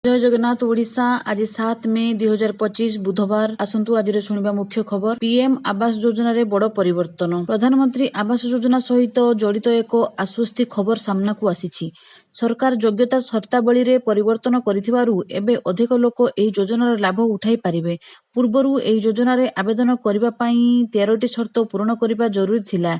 जय जगन्नाथ ओडिशा आज 7 मे 2025 बुधवार आसंतु आज शुणा मुख्य खबर। पीएम आवास योजना रे बड़ परिवर्तन। प्रधानमंत्री आवास योजना सहित जड़ित एक आश्वस्ति खबर सामना को आसी। सरकार योग्यता शर्तावली रे परिवर्तन करिथिबारु एबे अधिक लोक एही योजनार लाभ उठाई पारिबे। पूर्वरु एही योजना रे आवेदन करिबा पई 13टी शर्त पूर्ण करिबा जरूरी थिला।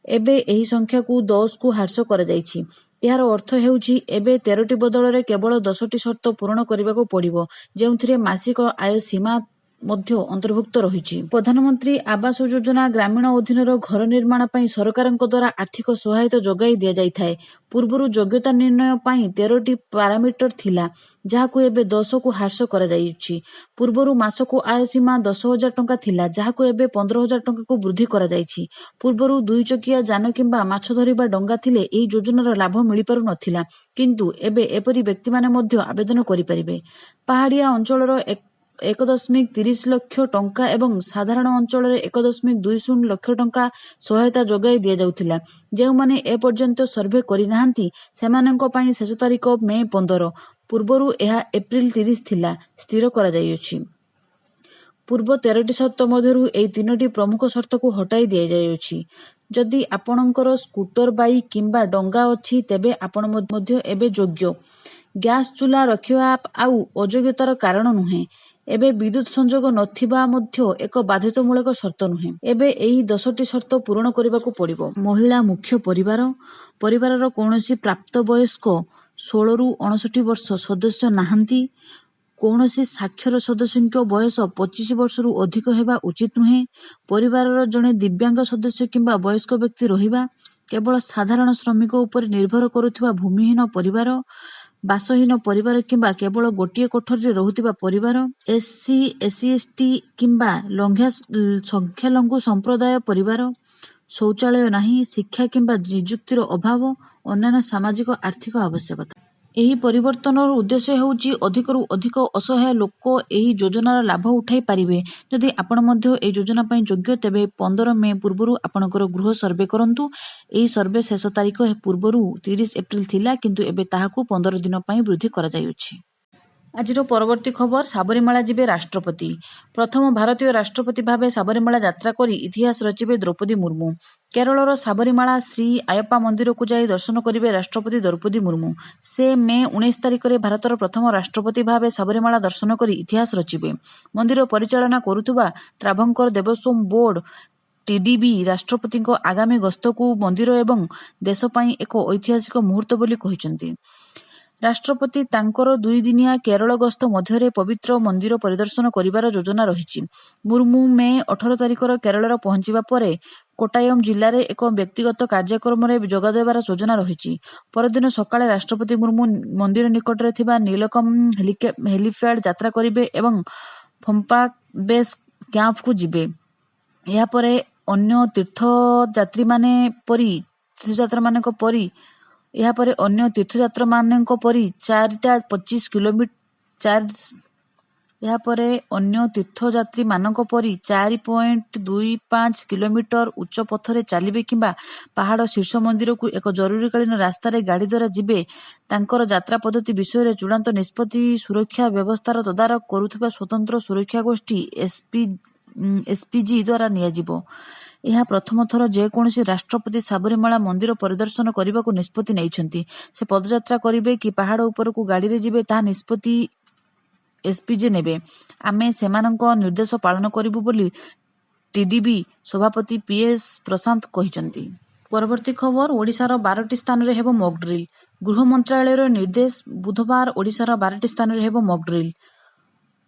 एबे एही संख्या को 10 को ह्रास करा जायछि। यार अर्थ हेउछि एबे 13टी बदल केवल 10टी शर्त पूर्ण करने पड़िबो, जेउथिरे मासिक आय सीमा मध्य अंतर्भुक्त रहिछि। प्रधानमंत्री आवास योजना ग्रामीण अधीनर घर निर्माण पई सरकारक द्वारा आर्थिक सहायता जोगाई दिया जाय थाए। पूर्वरु योग्यता निर्णय पई 13टी पैरामीटर थिला, जाहाकु एबे 10 को ह्रास करा जायछि। पूर्वरु मासको आय सीमा 10,000 टंका थिला, जाहाकु एबे 15,000 टंका को वृद्धि करा जायछि। पूर्वरु 2 चकिया जान किंबा माछ धरिबा डंगा थिले एही योजनार लाभ मिलि पारु नथिला, किंतु एबे एपरि व्यक्ति माने मध्य आवेदन करि परिबे। पहाड़िया अंचलर 1.30 लक्ष टंका एवं साधारण अंचल 1.20 लक्ष टंका सहायता जोगाई दिया जाउथिला। जेउ माने ए पर्यंत सर्वे करि नाहंती सेमानंक पई शेष तारीख मे 15। पूर्वरु एहा एप्रिल 30 थिला स्थिर करा जायछि। पूर्व 13टी शर्त मध्यरु एही 3टी प्रमुख शर्त को हटाई दिया जायछि। जदि आपणकर स्कूटर बाइक किंबा डंगा अछि तेबे आपण मध्य एबे योग्य। गैस चूल्हा रखिबा आउ अयोग्यतार कारण नुहे। एबे विद्युत संजोग नथिबा मध्य एक बाध्यतामूलक शर्त नुहे। एबे एही 10टी शर्त पूर्ण करबाकू पड़िबो। महिला मुख्य परिवारर कौनसी प्राप्त वयस्क 16 रु 59 वर्ष सदस्य नाहंती। कौनसी साक्षर सदस्य बयस 25 वर्ष रु अधिक हेबा उचित नुहे। परिवारर जड़े दिव्यांग सदस्य किंबा वयस्क व्यक्ति रहिबा। केवल साधारण श्रमिक उपर निर्भर करुथिबा भूमिहीन परिवार, बासहीन परिवार किंबा केवल गोटे कोठरी रहुथिबा परिवार, एससी एससी एसटी किंबा संख्यालघु संप्रदाय परिवार, शौचालय नाही, शिक्षा किंबा नियुक्तिर अभाव, अन्य सामाजिक आर्थिक आवश्यकता। एही परिवर्तनर उद्देश्य हेउछि अधिकरु अधिक असहाय लोक एही योजनार लाभ उठाई पारिबे। जदि आपण मध्य एही योजना पई योग्य तेबे 15 मे पूर्वरु आपणकर गृह सर्वे करंतु। एही सर्वे शेष तारीख पूर्वरु 30 एप्रिल थिला, किंतु एबे ताहाकू 15 दिन पई वृद्धि करा जायछि। आजिर परवर्ती खबर। साबरीमाला जिबे राष्ट्रपति। प्रथम भारतीय राष्ट्रपति भावे साबरीमाला यात्रा करी इतिहास रचिबे द्रौपदी मुर्मू। केरलर साबरीमाला श्री आयप्पा मंदिर को जाई दर्शन करिबे राष्ट्रपति द्रौपदी मुर्मू। से मे 19 तारिख रे भारतर प्रथम राष्ट्रपति भावे साबरीमाला दर्शन करी इतिहास रचिबे। मंदिर परिचालना करुथुबा ट्राभंकर देवस्वम बोर्ड टीडीबी राष्ट्रपति आगामी गस्त को मंदिर एवं देश पई एक ऐतिहासिक मुहूर्त बोली कहिसंती। राष्ट्रपति तांकर 2 दिनिया केरल गस्त मध्यरे पवित्र मंदिर परिदर्शन करिवार योजना रहिछि। मुर्मू मे 18 तारिख केरलर पहुंचिबा परे कोट्टायम जिल्लार एक व्यक्तिगत कार्यक्रम रे जोगादेबार योजना रहिछि। परदिन सकाळे राष्ट्रपति मुर्मू मंदिर निकट रे थिबा नीलकम हेलीपैड यात्रा करिबे एवं फंपा बेस कैंप को जिबे। या परे अन्य तीर्थयात्री माने परी यहाँ पर अन्य तीर्थयात्रा मानक परी 4.25 किलोमीटर यहाँ पर अन्य तीर्थयात्री मानक परी 4.25 किलोमीटर उच्च पथरे चलिबे किंबा पहाड़ शीर्ष मंदिर को एक जरूरीकालीन रास्ता रे गाड़ी द्वारा जिबे। तांकर यात्रा पद्धति विषय रे चूड़ांत निष्पत्ति सुरक्षा व्यवस्थार तदारख करुथिबा स्वतंत्र सुरक्षा गोष्ठी एसपीजी द्वारा नियाजिबो। यह प्रथम थर जेकोसी राष्ट्रपति साबरीमाला मंदिर परिदर्शन करने को निष्पत्ति नहीं। से पदयात्रा करेंगे कि पहाड़ उपर को गाड़ी रे जिबे ता निष्पत्ति एसपीजे नेबे। आमे सेमानक निर्देश पालन करिबु बोली टीडीबी सभापति पीएस प्रशांत कहिसंती। परवर्ती खबर। ओडिशार 12टी स्थान रे हेबो मॉक ड्रिल। गृह मंत्रालयर निर्देश। बुधवार ओडिशार 12टी स्थान रे हेबो मॉक ड्रिल।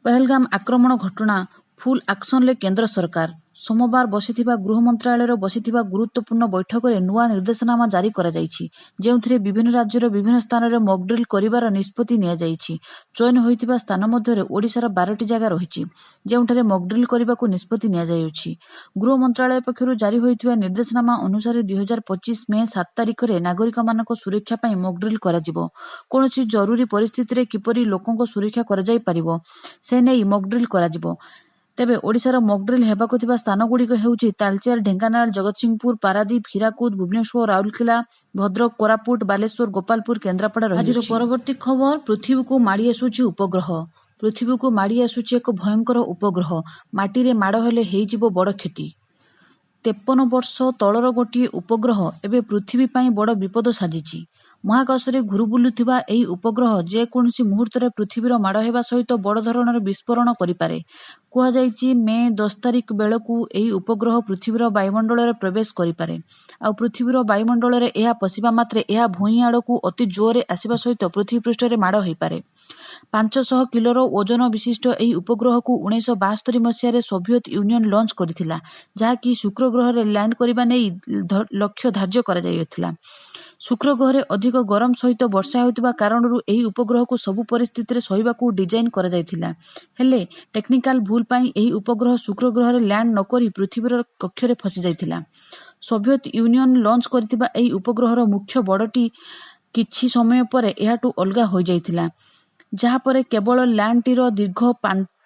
पहलगाम आक्रमण घटना फुल एक्शन ले केंद्र सरकार। सोमवार बसिथिबा गृह मंत्रालयर बसिथिबा गुरुत्वपूर्ण बैठक रे नुआ निर्देशनामा जारी करा जायछि, जेउथिरे विभिन्न राज्यर विभिन्न स्थान रे मॉक ड्रिल करिवार निष्पत्ति निया जायछि। चयन होइथिबा स्थान मध्यरे ओडिशार 12टी जगह रहिछि, जेउठारे मॉक ड्रिल करिबाकू निष्पत्ति निया जायछि। गृह मंत्रालय पक्षरु जारी होइथिबा निर्देशनामा अनुसार 2025 मे 7 तारिख रे नागरिक मानक सुरक्षा पई मॉक ड्रिल करा जिवो। कोनोसी जरूरी परिस्थिति रे किपरि लोकंक सुरक्षा करा जाय परिबो से नै मॉक ड्रिल करा जिवो। ତେବେ ଓଡ଼ିଶାର ମକ୍ଡ୍ରିଲ୍ ହେବାକୁ ଥିବା ସ୍ଥାନଗୁଡ଼ିକ ହେଉଛି ତାଳଚେର, ଢେଙ୍କାନାଳ, ଜଗତସିଂହପୁର, ପାରାଦୀପ, ହୀରାକୁଦ, ଭୁବନେଶ୍ୱର, ରାଉରକେଲା, ଭଦ୍ରକ, କୋରାପୁଟ, ବାଲେଶ୍ୱର, ଗୋପାଳପୁର, କେନ୍ଦ୍ରାପଡ଼ା ରହିଛି। ଆଜିର ପରବର୍ତ୍ତୀ ଖବର, ପୃଥିବୀକୁ ମାଡ଼ି ଆସୁଛି ଉପଗ୍ରହ। ପୃଥିବୀକୁ ମାଡ଼ି ଆସୁଛି ଏକ ଭୟଙ୍କର ଉପଗ୍ରହ। ମାଟିରେ ମାଡ଼ ହେଲେ ହେଇଯିବ ବଡ଼ କ୍ଷତି। 53 ବର୍ଷ ତଳର ଗୋଟିଏ ଉପଗ୍ରହ ଏବେ ପୃଥିବୀ ପାଇଁ ବଡ଼ ବିପଦ ସାଜିଛି। ମହାକାଶରେ ଘୁରୁ ବୁଲୁଥିବା ଏହି ଉପଗ୍ରହ ଯେକୌଣସି ମୁହୂର୍ତ୍ତରେ ପୃଥିବୀର ମାଡ଼ ହେବା ସହିତ ବଡ଼ ଧରଣର ବିସ୍ଫୋରଣ କରିପାରେ। କୁହାଯାଇଛି ମେ 10 ତାରିଖ ବେଳକୁ ଏହି ଉପଗ୍ରହ ପୃଥିବୀର ବାୟୁମଣ୍ଡଳରେ ପ୍ରବେଶ କରିପାରେ। ଆଉ ପୃଥିବୀର ବାୟୁମଣ୍ଡଳରେ ଏହା ପଶିବା ମାତ୍ରେ ଏହା ଭୂଇଁ ଆଡ଼କୁ ଅତି ଜୋରରେ ଆସିବା ସହିତ ପୃଥିବୀ ପୃଷ୍ଠରେ ମାଡ଼ ହୋଇପାରେ। 500 କିଲୋର ଓଜନ ବିଶିଷ୍ଟ ଏହି ଉପଗ୍ରହକୁ 1972 ମସିହାରେ ସୋଭିଏତ ୟୁନିୟନ ଲଞ୍ଚ କରିଥିଲା, ଯାହାକି ଶୁକ୍ର ଗ୍ରହରେ ଲ୍ୟାଣ୍ଡ କରିବା ନେଇ ଲକ୍ଷ୍ୟ ଧାର୍ଯ୍ୟ କରାଯାଇଥିଲା। ଶୁକ୍ର ଗ୍ରହରେ ଅଧିକ ଗରମ ସହିତ ବର୍ଷା ହେଉଥିବା କାରଣରୁ ଏହି ଉପଗ୍ରହକୁ ସବୁ ପରିସ୍ଥିତିରେ ସହିବାକୁ ଡିଜାଇନ୍ କରାଯାଇଥିଲା। ହେଲେ ଟେକ୍ନିକାଲ ଭୁଲ ପାଇଁ ଏହି ଉପଗ୍ରହ ଶୁକ୍ର ଗ୍ରହରେ ଲ୍ୟାଣ୍ଡ ନକରି ପୃଥିବୀର କକ୍ଷରେ ଫସିଯାଇଥିଲା। ସୋଭିଏତ ୟୁନିୟନ ଲଞ୍ଚ କରିଥିବା ଏହି ଉପଗ୍ରହର ମୁଖ୍ୟ ବଡ଼ଟି କିଛି ସମୟ ପରେ ଏହାଠୁ ଅଲଗା ହୋଇଯାଇଥିଲା, ଯାହାପରେ କେବଳ ଲ୍ୟାଣ୍ଡଟିର ଦୀର୍ଘ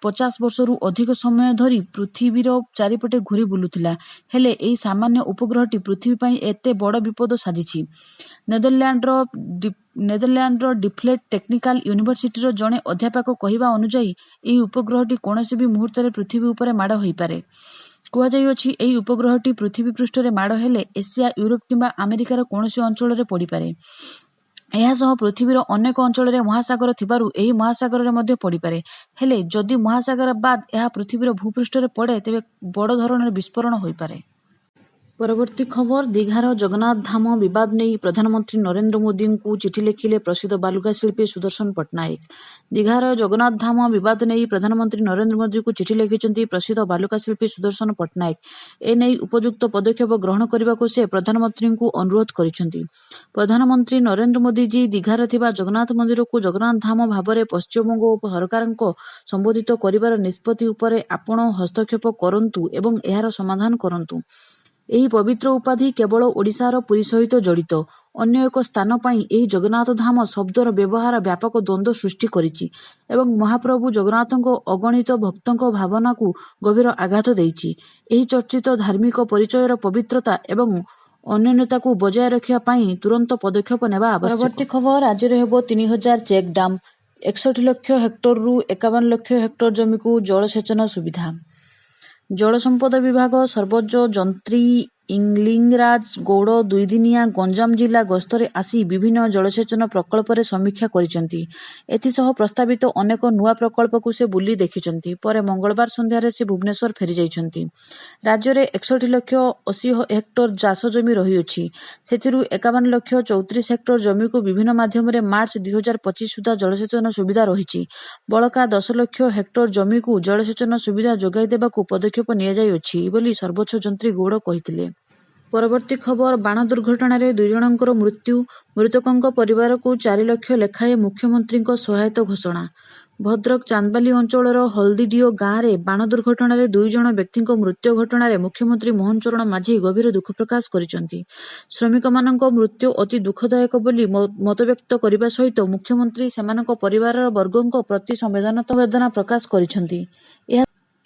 50 ବର୍ଷରୁ ଅଧିକ ସମୟ ଧରି ପୃଥିବୀର ଚାରିପଟେ ଘୁରି ବୁଲୁଥିଲା। ହେଲେ ଏହି ସାମାନ୍ୟ ଉପଗ୍ରହଟି ପୃଥିବୀ ପାଇଁ ଏତେ ବଡ଼ ବିପଦ ସାଜିଛି। ନେଦରଲ୍ୟାଣ୍ଡର ଡିଫେଲ୍ଟ ଟେକ୍ନିକାଲ ୟୁନିଭର୍ସିଟିର ଜଣେ ଅଧ୍ୟାପକ କହିବା ଅନୁଯାୟୀ ଏହି ଉପଗ୍ରହଟି କୌଣସି ବି ମୁହୂର୍ତ୍ତରେ ପୃଥିବୀ ଉପରେ ମାଡ଼ ହୋଇପାରେ। କୁହାଯାଇଅଛି ଏହି ଉପଗ୍ରହଟି ପୃଥିବୀ ପୃଷ୍ଠରେ ମାଡ଼ ହେଲେ ଏସିଆ, ୟୁରୋପ କିମ୍ବା ଆମେରିକାର କୌଣସି ଅଞ୍ଚଳରେ ପଡ଼ିପାରେ। ଏହା ସହ ପୃଥିବୀର ଅନେକ ଅଞ୍ଚଳରେ ମହାସାଗର ଥିବାରୁ ଏହି ମହାସାଗରରେ ମଧ୍ୟ ପଡ଼ିପାରେ। ହେଲେ ଯଦି ମହାସାଗର ବାଦ ଏହା ପୃଥିବୀର ଭୂପୃଷ୍ଠରେ ପଡ଼େ ତେବେ ବଡ଼ ଧରଣର ବିସ୍ଫୋରଣ ହୋଇପାରେ। ପରବର୍ତ୍ତୀ ଖବର, ଦୀଘାର ଜଗନ୍ନାଥ ଧାମ ବିବାଦ ନେଇ ପ୍ରଧାନମନ୍ତ୍ରୀ ନରେନ୍ଦ୍ର ମୋଦିଙ୍କୁ ଚିଠି ଲେଖିଲେ ପ୍ରସିଦ୍ଧ ବାଲୁକା ଶିଳ୍ପୀ ସୁଦର୍ଶନ ପଟ୍ଟନାୟକ। ଦୀଘାର ଜଗନ୍ନାଥ ଧାମ ବିବାଦ ନେଇ ପ୍ରଧାନମନ୍ତ୍ରୀ ନରେନ୍ଦ୍ର ମୋଦିଙ୍କୁ ଚିଠି ଲେଖିଛନ୍ତି ପ୍ରସିଦ୍ଧ ବାଲୁକା ଶିଳ୍ପୀ ସୁଦର୍ଶନ ପଟ୍ଟନାୟକ। ଏନେଇ ଉପଯୁକ୍ତ ପଦକ୍ଷେପ ଗ୍ରହଣ କରିବାକୁ ସେ ପ୍ରଧାନମନ୍ତ୍ରୀଙ୍କୁ ଅନୁରୋଧ କରିଛନ୍ତି। ପ୍ରଧାନମନ୍ତ୍ରୀ ନରେନ୍ଦ୍ର ମୋଦିଜୀ ଦୀଘାରେ ଥିବା ଜଗନ୍ନାଥ ମନ୍ଦିରକୁ ଜଗନ୍ନାଥ ଧାମ ଭାବରେ ପଶ୍ଚିମବଙ୍ଗ ସରକାରଙ୍କ ସମ୍ବୋଧିତ କରିବାର ନିଷ୍ପତ୍ତି ଉପରେ ଆପଣ ହସ୍ତକ୍ଷେପ କରନ୍ତୁ ଏବଂ ଏହାର ସମାଧାନ କରନ୍ତୁ। ଏହି ପବିତ୍ର ଉପାଧି କେବଳ ଓଡ଼ିଶାର ପୁରୀ ସହିତ ଜଡ଼ିତ। ଅନ୍ୟ ଏକ ସ୍ଥାନ ପାଇଁ ଏହି ଜଗନ୍ନାଥ ଧାମ ଶବ୍ଦର ବ୍ୟବହାର ବ୍ୟାପକ ଦ୍ୱନ୍ଦ୍ୱ ସୃଷ୍ଟି କରିଛି ଏବଂ ମହାପ୍ରଭୁ ଜଗନ୍ନାଥଙ୍କ ଅଗଣିତ ଭକ୍ତଙ୍କ ଭାବନାକୁ ଗଭୀର ଆଘାତ ଦେଇଛି। ଏହି ଚର୍ଚ୍ଚିତ ଧାର୍ମିକ ପରିଚୟର ପବିତ୍ରତା ଏବଂ ଅନନ୍ୟତାକୁ ବଜାୟ ରଖିବା ପାଇଁ ତୁରନ୍ତ ପଦକ୍ଷେପ ନେବା ଆବଶ୍ୟକ। ପରବର୍ତ୍ତୀ ଖବର, ରାଜ୍ୟରେ ହେବ 3000 ଚେକ୍ ଡ୍ୟାମ୍। 61 ଲକ୍ଷ ହେକ୍ଟରରୁ 51 ଲକ୍ଷ ହେକ୍ଟର ଜମିକୁ ଜଳସେଚନ ସୁବିଧା। ଜଳସମ୍ପଦ ବିଭାଗ ସର୍ବୋଚ୍ଚ ଯନ୍ତ୍ରୀ ଇଂଲିଙ୍ଗରାଜ ଗୌଡ଼ ଦୁଇଦିନିଆ ଗଞ୍ଜାମ ଜିଲ୍ଲା ଗସ୍ତରେ ଆସି ବିଭିନ୍ନ ଜଳସେଚନ ପ୍ରକଳ୍ପରେ ସମୀକ୍ଷା କରିଛନ୍ତି। ଏଥିସହ ପ୍ରସ୍ତାବିତ ଅନେକ ନୂଆ ପ୍ରକଳ୍ପକୁ ସେ ବୁଲି ଦେଖିଛନ୍ତି। ପରେ ମଙ୍ଗଳବାର ସନ୍ଧ୍ୟାରେ ସେ ଭୁବନେଶ୍ୱର ଫେରିଯାଇଛନ୍ତି। ରାଜ୍ୟରେ 61 ଲକ୍ଷ 80 ହେକ୍ଟର ଚାଷ ଜମି ରହିଅଛି। ସେଥିରୁ 51 ଲକ୍ଷ 34 ହେକ୍ଟର ଜମିକୁ ବିଭିନ୍ନ ମାଧ୍ୟମରେ ମାର୍ଚ୍ଚ 2025 ସୁଦ୍ଧା ଜଳସେଚନ ସୁବିଧା ରହିଛି। ବଳକା 10 ଲକ୍ଷ ହେକ୍ଟର ଜମିକୁ ଜଳସେଚନ ସୁବିଧା ଯୋଗାଇ ଦେବାକୁ ପଦକ୍ଷେପ ନିଆଯାଇଅଛି ବୋଲି ସର୍ବୋଚ୍ଚ ଯନ୍ତ୍ରୀ ଗୌଡ଼ କହିଥିଲେ। ପରବର୍ତ୍ତୀ ଖବର, ବାଣ ଦୁର୍ଘଟଣାରେ 2 ଜଣଙ୍କର ମୃତ୍ୟୁ, ମୃତକଙ୍କ ପରିବାରକୁ 4 ଲକ୍ଷ ଲେଖାଏଁ ମୁଖ୍ୟମନ୍ତ୍ରୀଙ୍କ ସହାୟତା ଘୋଷଣା। ଭଦ୍ରକ ଚାନ୍ଦବାଲି ଅଞ୍ଚଳର ହଳଦିଡିଓ ଗାଁରେ ବାଣ ଦୁର୍ଘଟଣାରେ 2 ଜଣ ବ୍ୟକ୍ତିଙ୍କ ମୃତ୍ୟୁ ଘଟଣାରେ ମୁଖ୍ୟମନ୍ତ୍ରୀ ମୋହନ ଚରଣ ମାଝୀ ଗଭୀର ଦୁଃଖ ପ୍ରକାଶ କରିଛନ୍ତି। ଶ୍ରମିକମାନଙ୍କ ମୃତ୍ୟୁ ଅତି ଦୁଃଖଦାୟକ ବୋଲି ମତବ୍ୟକ୍ତ କରିବା ସହିତ ମୁଖ୍ୟମନ୍ତ୍ରୀ ସେମାନଙ୍କ ପରିବାର ବର୍ଗଙ୍କ ପ୍ରତି ସମବେଦନା ପ୍ରକାଶ କରିଛନ୍ତି।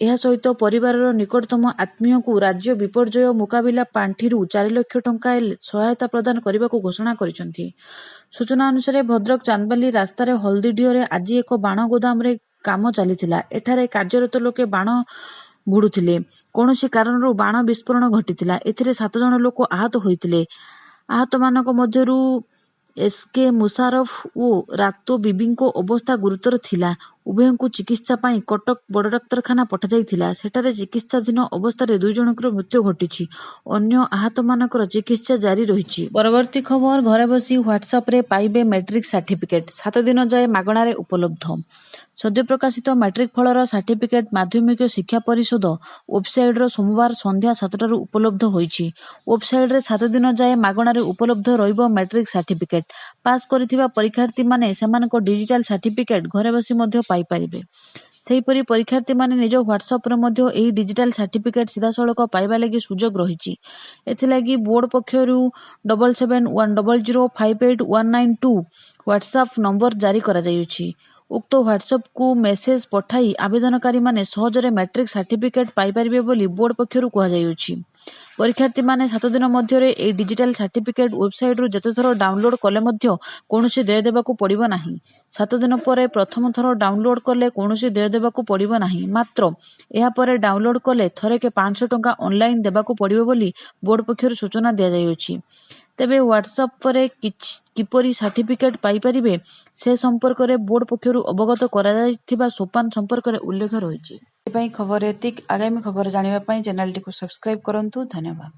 ଏହା ସହିତ ପରିବାରର ନିକଟତମ ଆତ୍ମୀୟଙ୍କୁ ରାଜ୍ୟ ବିପର୍ଯ୍ୟୟ ମୁକାବିଲା ପାଣ୍ଠିରୁ 4 ଲକ୍ଷ ଟଙ୍କାଏ ସହାୟତା ପ୍ରଦାନ କରିବାକୁ ଘୋଷଣା କରିଛନ୍ତି। ସୂଚନା ଅନୁସାରେ ଭଦ୍ରକ ଚାନ୍ଦବାଲି ରାସ୍ତାରେ ହଳଦିଡିଓରେ ଆଜି ଏକ ବାଣ ଗୋଦାମରେ କାମ ଚାଲିଥିଲା। ଏଠାରେ କାର୍ଯ୍ୟରତ ଲୋକେ ବାଣ ଭୁଡୁଥିଲେ। କୌଣସି କାରଣରୁ ବାଣ ବିସ୍ଫୋରଣ ଘଟିଥିଲା। ଏଥିରେ 7 ଜଣ ଲୋକ ଆହତ ହୋଇଥିଲେ। ଆହତମାନଙ୍କ ମଧ୍ୟରୁ ଏସକେ ମୁଶାରଫ ଓ ରାତୋ ବିବିଙ୍କ ଅବସ୍ଥା ଗୁରୁତର ଥିଲା। ଉଭୟଙ୍କୁ ଚିକିତ୍ସା ପାଇଁ କଟକ ବଡ଼ ଡାକ୍ତରଖାନା ପଠାଯାଇଥିଲା। ସେଠାରେ ଚିକିତ୍ସାଧୀନ ଅବସ୍ଥାରେ 2 ଜଣଙ୍କର ମୃତ୍ୟୁ ଘଟିଛି। ଅନ୍ୟ ଆହତମାନଙ୍କର ଚିକିତ୍ସା ଜାରି ରହିଛି। ପରବର୍ତ୍ତୀ ଖବର, ଘରେ ବସି ହ୍ୱାଟ୍ସଆପରେ ପାଇବେ ମ୍ୟାଟ୍ରିକ୍ ସାର୍ଟିଫିକେଟ୍। 7 ଦିନ ଯାଏ ମାଗଣାରେ ଉପଲବ୍ଧ। ସଦ୍ୟ ପ୍ରକାଶିତ ମାଟ୍ରିକ ଫଳର ସାର୍ଟିଫିକେଟ୍ ମାଧ୍ୟମିକ ଶିକ୍ଷା ପରିଷଦ ୱେବସାଇଟର ସୋମବାର ସନ୍ଧ୍ୟା 7ଟାରୁ ଉପଲବ୍ଧ ହୋଇଛି। ୱେବସାଇଟରେ 7 ଦିନ ଯାଏ ମାଗଣାରେ ଉପଲବ୍ଧ ରହିବ ମ୍ୟାଟ୍ରିକ୍ ସାର୍ଟିଫିକେଟ୍। ପାସ୍ କରିଥିବା ପରୀକ୍ଷାର୍ଥୀମାନେ ସେମାନଙ୍କ ଡିଜିଟାଲ ସାର୍ଟିଫିକେଟ୍ ଘରେ ବସି ମଧ୍ୟ ପାଇପାରିବେ। ସେହିପରି ପରୀକ୍ଷାର୍ଥୀମାନେ ନିଜ ହ୍ୱାଟ୍ସଆପରେ ମଧ୍ୟ ଏହି ଡିଜିଟାଲ ସାର୍ଟିଫିକେଟ୍ ସିଧାସଳଖ ପାଇବା ଲାଗି ସୁଯୋଗ ରହିଛି। ଏଥିଲାଗି ବୋର୍ଡ ପକ୍ଷରୁ 7710058192 ହ୍ୱାଟ୍ସଆପ ନମ୍ବର ଜାରି କରାଯାଇଛି। ଉକ୍ତ ହ୍ୱାଟ୍ସଆପ୍କୁ ମେସେଜ ପଠାଇ ଆବେଦନକାରୀମାନେ ସହଜରେ ମ୍ୟାଟ୍ରିକ୍ ସାର୍ଟିଫିକେଟ୍ ପାଇପାରିବେ ବୋଲି ବୋର୍ଡ ପକ୍ଷରୁ କୁହାଯାଇଛି। ପରୀକ୍ଷାର୍ଥୀମାନେ 7 ଦିନ ମଧ୍ୟରେ ଏହି ଡିଜିଟାଲ ସାର୍ଟିଫିକେଟ୍ ୱେବସାଇଟ୍ରୁ ଯେତେଥର ଡାଉନଲୋଡ୍ କଲେ ମଧ୍ୟ କୌଣସି ଦେୟ ଦେବାକୁ ପଡ଼ିବ ନାହିଁ। 7 ଦିନ ପରେ ପ୍ରଥମ ଥର ଡାଉନଲୋଡ୍ କଲେ କୌଣସି ଦେୟ ଦେବାକୁ ପଡ଼ିବ ନାହିଁ। ମାତ୍ର ଏହାପରେ ଡାଉନଲୋଡ୍ କଲେ ଥରକେ 500 ଟଙ୍କା ଅନଲାଇନ୍ ଦେବାକୁ ପଡ଼ିବ ବୋଲି ବୋର୍ଡ ପକ୍ଷରୁ ସୂଚନା ଦିଆଯାଇଅଛି। ତେବେ ହ୍ୱାଟ୍ସଆପ୍ରେ କିପରି ସାର୍ଟିଫିକେଟ୍ ପାଇପାରିବେ ସେ ସମ୍ପର୍କରେ ବୋର୍ଡ ପକ୍ଷରୁ ଅବଗତ କରାଯାଇଥିବା ସୋପାନ ସମ୍ପର୍କରେ ଉଲ୍ଲେଖ ରହିଛି। ଏଥିପାଇଁ ଖବର ଏତିକି। ଆଗାମୀ ଖବର ଜାଣିବା ପାଇଁ ଚ୍ୟାନେଲଟିକୁ ସବସ୍କ୍ରାଇବ୍ କରନ୍ତୁ। ଧନ୍ୟବାଦ।